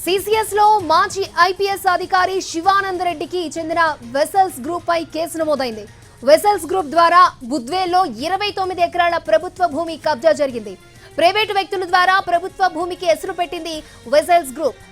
CCS లో మాజీ IPS అధికారి శివానంద్ రెడ్డికి చెందిన వెసల్స్ గ్రూప్ పై కేసు నమోదైంది. వెసల్స్ గ్రూప్ ద్వారా బుద్వేల్లో 29 ఎకరాల ప్రభుత్వ భూమి కబ్జా జరిగింది. ప్రైవేటు వ్యక్తుల ద్వారా ప్రభుత్వ భూమికి ఎసురు పెట్టింది వెసల్స్ గ్రూప్.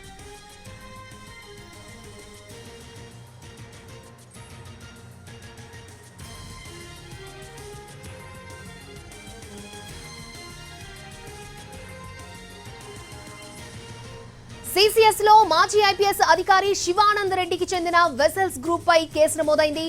सीसीएस లో మాజీ ఐపీఎస్ అధికారి శివానంద్ రెడ్డికి చెందిన వెసల్స్ గ్రూప్ పై కేసు నమోదైంది.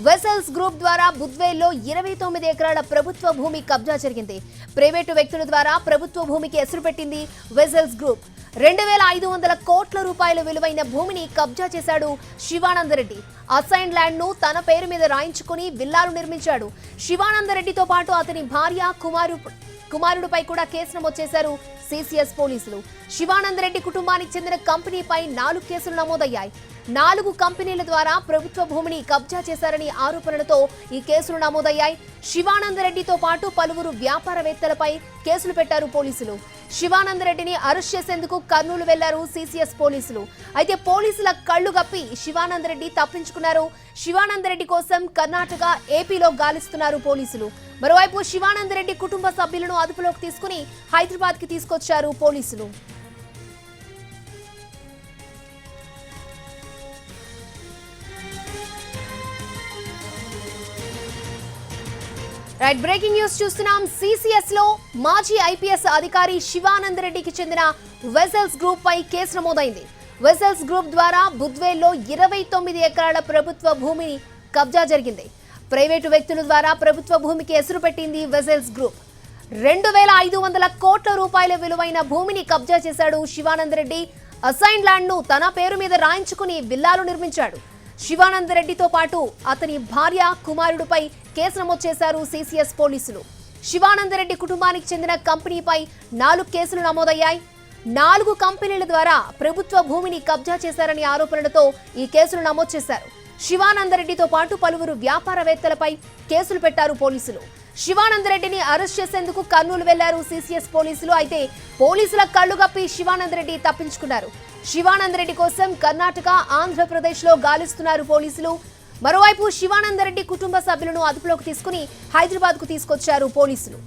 వెసల్స్ గ్రూప్ ద్వారా బుద్వేల్లో 29 ఎకరాల ప్రభుత్వ భూమి కబ్జా జరిగింది. ప్రైవేటు వ్యక్తుల ద్వారా ప్రభుత్వ భూమికి ఎసురు పెట్టింది వెసల్స్ గ్రూప్. 2500 కోట్ల రూపాయల విలువైన భూమిని కబ్జా చేశాడు శివానంద్ రెడ్డి. అసైన్ ల్యాండ్ ను తన పేరు మీద రాయించుకుని విల్లాలు నిర్మించాడు. శివానంద్ రెడ్డితో పాటు అతని భార్య కుమారుడిపై కూడా కేసు నమోదు చేశారు सीसीएस పోలీసులు. శివానంద్ రెడ్డి కుటుంబానికి చెందిన కంపెనీపై 4 కేసులు నమోదయ్యాయి. 4 కంపెనీల ద్వారా ప్రభుత్వ భూమిని కబ్జా చేశారని ఆరోపణలతో ఈ కేసులు నమోదయ్యాయి. శివానంద్ రెడ్డితో పాటు పలువురు వ్యాపారవేత్తలపై కేసులు పెట్టారు పోలీసులు. శివానంద్ రెడ్డిని అరెస్ట్ చేసేందుకు కర్నూలు వెళ్లారు सीसीएस పోలీసులు. అయితే పోలీసుల కళ్లు గప్పి శివానంద్ రెడ్డి తప్పించుకున్నారు. శివానంద్ రెడ్డి కోసం కర్ణాటక, ఏపీలో గాలిస్తున్నారు పోలీసులు. మరోవైపు శివానంద్ రెడ్డి కుటుంబ సభ్యులను అదుపులోకి తీసుకుని హైదరాబాద్ కి తీసుకొచ్చారు పోలీసులు. రైట్, బ్రేకింగ్ న్యూస్ చూస్తున్నాం. सीसीएस లో మాజీ ఐపీఎస్ అధికారి శివానంద్ రెడ్డికి చెందిన వెసల్స్ గ్రూప్ పై కేసు నమోదైంది. వెసల్స్ గ్రూప్ ద్వారా బుద్వేల్లో 29 ఎకరాల ప్రభుత్వ భూమిని కబ్జా జరిగింది. ప్రైవేటు వ్యక్తుల ద్వారా ప్రభుత్వ భూమికి ఎసురు పెట్టింది వెసల్స్ గ్రూప్. 2500 కోట్ల రూపాయల విలువైన భూమిని కబ్జా చేశాడు శివానంద్ రెడ్డి. అసైన్ ల్యాండ్ ను తన పేరు మీద రాయించుకుని విల్లాలు నిర్మించాడు. శివానంద్ రెడ్డితో పాటు అతని భార్య, కుమారుడిపై కేసు నమోదు చేశారు सीसीएस పోలీసులు. శివానంద్ రెడ్డి కుటుంబానికి చెందిన కంపెనీపై 4 కేసులు నమోదయ్యాయి. 4 కంపెనీల ద్వారా ప్రభుత్వ భూమిని కబ్జా చేశారని ఆరోపణలతో ఈ కేసులు నమోదు చేశారు. శివానంద్ రెడ్డితో పాటు పలువురు వ్యాపారవేత్తలపై కేసులు పెట్టారు పోలీసులు. శివానంద్ రెడ్డిని అరెస్ట్ చేసేందుకు కర్నూలు వెళ్లారు सीसीएस పోలీసులు. అయితే పోలీసుల కళ్లు గప్పి శివానంద్ రెడ్డి తప్పించుకున్నారు. శివానంద్ రెడ్డి కోసం కర్ణాటక, ఆంధ్రప్రదేశ్ లో గాలిస్తున్నారు పోలీసులు. మరోవైపు శివానంద్ రెడ్డి కుటుంబ సభ్యులను అదుపులోకి తీసుకుని హైదరాబాద్ కు తీసుకొచ్చారు పోలీసులు.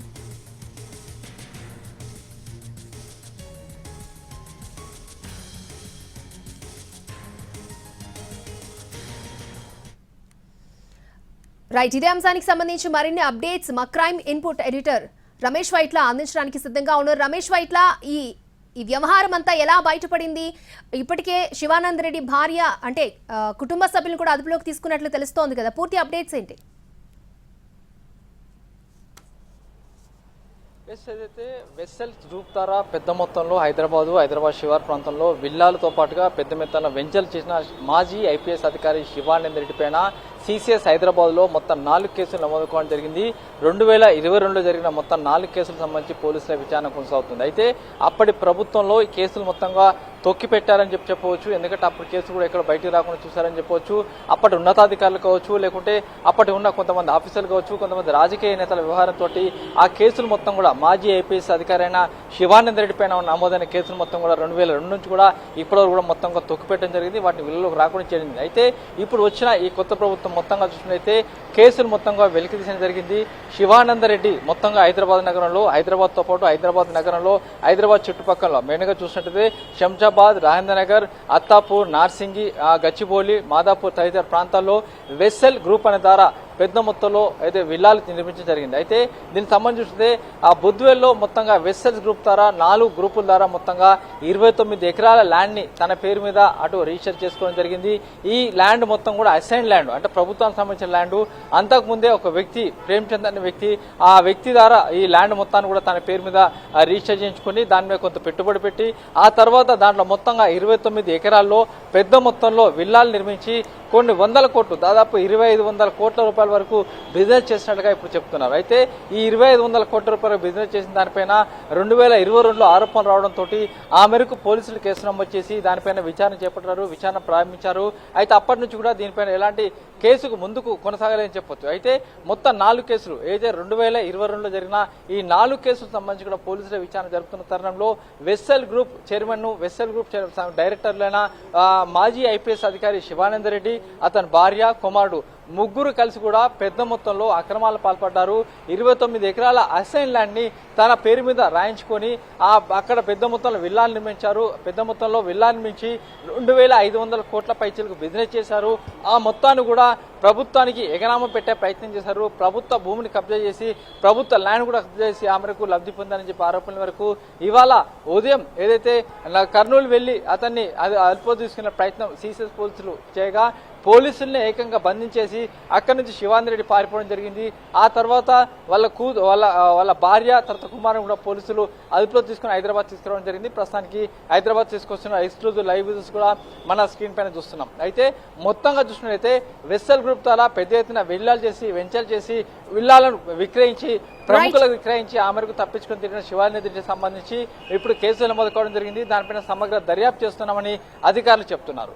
రైట్, ఇదే అంశానికి సంబంధించి మరిన్ని అప్డేట్స్ మా crime input editor Ramesh Vaitla అందించడానికి సిద్ధంగా ఉన్నారు. రమేష్ వైట్ల, ఈ వ్యవహారం అంతా ఎలా బయటపడింది? ఇప్పటికే శివానంద్ రెడ్డి భార్య అంటే కుటుంబ సభ్యులను కూడా అదుపులోకి తీసుకున్నట్లు తెలుస్తోంది కదా, పూర్తి అప్డేట్స్ ఏంటి? ఏదైతే వెసల్స్ గ్రూప్ ద్వారా పెద్ద మొత్తంలో హైదరాబాద్ శివార్ ప్రాంతంలో విల్లాలతో పాటుగా పెద్ద మొత్తంలో వెంచర్లు చేసిన మాజీ ఐపీఎస్ అధికారి శివానంద్ రెడ్డి పైన सीसीएस హైదరాబాద్ లో మొత్తం 4 కేసులు నమోదు కావడం జరిగింది. 2022లో జరిగిన మొత్తం 4 కేసులకు సంబంధించి పోలీసుల విచారణ కొనసాగుతుంది. అయితే అప్పటి ప్రభుత్వంలో ఈ కేసులు మొత్తంగా తొక్కిపెట్టారని చెప్పవచ్చు. ఎందుకంటే అప్పుడు కేసులు కూడా ఎక్కడ బయటికి రాకుండా చూశారని చెప్పవచ్చు. అప్పటి ఉన్నతాధికారులు కావచ్చు, లేకుంటే అప్పటి ఉన్న కొంతమంది ఆఫీసర్లు కావచ్చు, కొంతమంది రాజకీయ నేతల వ్యవహారంతో ఆ కేసులు మొత్తం కూడా మాజీ ఐపీఎస్ అధికారి అయిన శివానంద్ రెడ్డి పైన నమోదైన కేసులు మొత్తం కూడా 2002 నుంచి కూడా ఇప్పటివరకు కూడా మొత్తంగా తొక్కిపెట్టడం జరిగింది. వాటిని విలువలోకి రాకుండా చేయడం. అయితే ఇప్పుడు వచ్చిన ఈ కొత్త ప్రభుత్వం మొత్తంగా చూసినట్లయితే కేసులు మొత్తంగా వెలికి తీయడం జరిగింది. శివానంద రెడ్డి మొత్తంగా హైదరాబాద్ నగరంలో, హైదరాబాద్తో పాటు హైదరాబాద్ నగరంలో, హైదరాబాద్ చుట్టుపక్కల మెయిన్గా చూసినట్లయితే శంషాబాద్, రాజేంద్రనగర్, అత్తాపూర్, నార్సింగి, గచ్చిబౌలి, మాదాపూర్ తదితర ప్రాంతాల్లో వెసల్ గ్రూప్ అనే ద్వారా పెద్ద మొత్తంలో అయితే విల్లాలు నిర్మించడం జరిగింది. అయితే దీనికి సంబంధించి ఆ బుద్వేల్లో మొత్తంగా వెసల్స్ గ్రూప్ ద్వారా 4 గ్రూపుల ద్వారా మొత్తంగా 29 ఎకరాల ల్యాండ్ ని తన పేరు మీద అటు రిజిస్టర్ చేసుకోవడం జరిగింది. ఈ ల్యాండ్ మొత్తం కూడా అసైన్ ల్యాండ్, అంటే ప్రభుత్వానికి సంబంధించిన ల్యాండ్. అంతకుముందే ఒక వ్యక్తి, ప్రేమ్చంద్ అనే వ్యక్తి, ఆ వ్యక్తి ద్వారా ఈ ల్యాండ్ మొత్తాన్ని కూడా తన పేరు మీద రిజిస్టర్ చేయించుకుని దాని మీద కొంత పెట్టుబడి పెట్టి ఆ తర్వాత దాంట్లో మొత్తంగా 29 ఎకరాల్లో పెద్ద మొత్తంలో విల్లాలు నిర్మించి కొన్ని వందల కోట్లు, దాదాపు 2500 కోట్ల రూపాయల వరకు బిజినెస్ చేసినట్టుగా ఇప్పుడు చెప్తున్నారు. అయితే ఈ 2,500 కోట్ల రూపాయల బిజినెస్ చేసిన దానిపైన 2022లో ఆరోపణలు రావడంతో ఆ మేరకు పోలీసులు కేసు నమోదు చేసి దానిపైన విచారణ చేపట్టారు, విచారణ ప్రారంభించారు. అయితే అప్పటి నుంచి కూడా దీనిపైన ఎలాంటి కేసుకు ముందుకు కొనసాగలేని చెప్పొచ్చు. అయితే మొత్తం 4 కేసులు ఏదైతే 2022లో జరిగిన ఈ 4 కేసులకు సంబంధించి కూడా పోలీసుల విచారణ జరుపుతున్న తరుణంలో vessel group chairman vessel group డైరెక్టర్లైన మాజీ ఐపీఎస్ అధికారి శివానంద రెడ్డి, అతని భార్య, కుమారుడు ముగ్గురు కలిసి కూడా పెద్ద మొత్తంలో అక్రమాలు పాల్పడ్డారు. 29 ఎకరాల అసైన్ ల్యాండ్ ని తన పేరు మీద రాయించుకొని అక్కడ పెద్ద మొత్తంలో విల్లాలు నిర్మించారు. పెద్ద మొత్తంలో విల్లాలు నిర్మించి 2,500 కోట్ల పైచలకు బిజినెస్ చేశారు. ఆ మొత్తాన్ని కూడా ప్రభుత్వానికి ఎగనామం పెట్టే ప్రయత్నం చేశారు. ప్రభుత్వ భూమిని కబ్జా చేసి ప్రభుత్వ ల్యాండ్ కూడా కబ్జా చేసి ఆ మేరకు లబ్ధి పొందారని చెప్పి ఆరోపణల వరకు ఇవాళ ఉదయం ఏదైతే కర్నూలు వెళ్లి అతన్ని అదుపులో తీసుకునే ప్రయత్నం సిసిఎస్ పోలీసులు చేయగా పోలీసుల్ని ఏకంగా బంధించేసి అక్కడి నుంచి శివానంద రెడ్డి పారిపోవడం జరిగింది. ఆ తర్వాత వాళ్ళ భార్య తర్వాత కుమారుని కూడా పోలీసులు అదుపులో తీసుకుని హైదరాబాద్ తీసుకురావడం జరిగింది. ప్రస్తుతానికి హైదరాబాద్ తీసుకొస్తున్న ఎక్స్క్లూజివ్ లైవ్ వీడియోస్ కూడా మన స్క్రీన్ పైన చూస్తున్నాం. అయితే మొత్తంగా చూసినట్లయితే వెస్సెల్ గ్రూప్ ద్వారా పెద్ద ఎత్తున విల్లాలు చేసి వెంచర్లు చేసి విల్లాలను విక్రయించి ప్రముఖులకు విక్రయించి ఆ మేరకు తప్పించుకుని తిరిగిన శివానంద రెడ్డికి సంబంధించి ఇప్పుడు కేసులు నమోదు కావడం జరిగింది. దానిపైన సమగ్ర దర్యాప్తు చేస్తున్నామని అధికారులు చెప్తున్నారు.